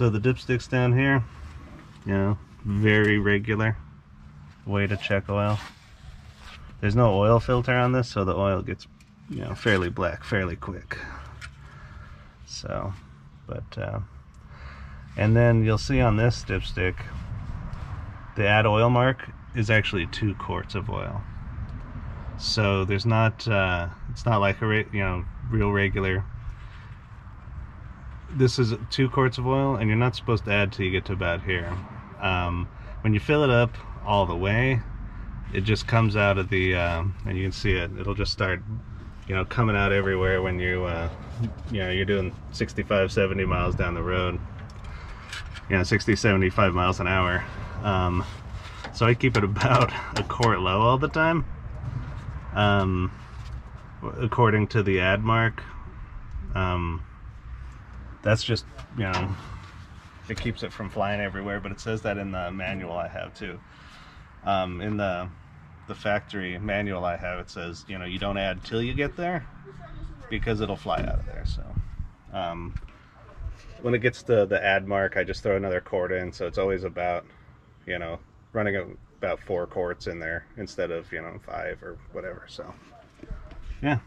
So the dipsticks down here, you know, very regular way to check oil. There's no oil filter on this, so the oil gets, you know, fairly black fairly quick. So, but and then you'll see on this dipstick, the add oil mark is actually 2 quarts of oil. So there's not, it's not like a real regular. This is 2 quarts of oil, and you're not supposed to add till you get to about here. When you fill it up all the way, it just comes out of the, and you can see it. It'll just start, you know, coming out everywhere when you, you know, you're doing 65, 70 miles down the road. You know, 60, 75 miles an hour. So I keep it about a quart low all the time. According to the ad mark. That's just, you know, it keeps it from flying everywhere, but it says that in the manual I have too. In the factory manual I have, it says, you know, you don't add till you get there because it'll fly out of there. So when it gets to the ad mark, I just throw another quart in, so it's always about, you know, running about 4 quarts in there instead of, you know, 5 or whatever. So yeah.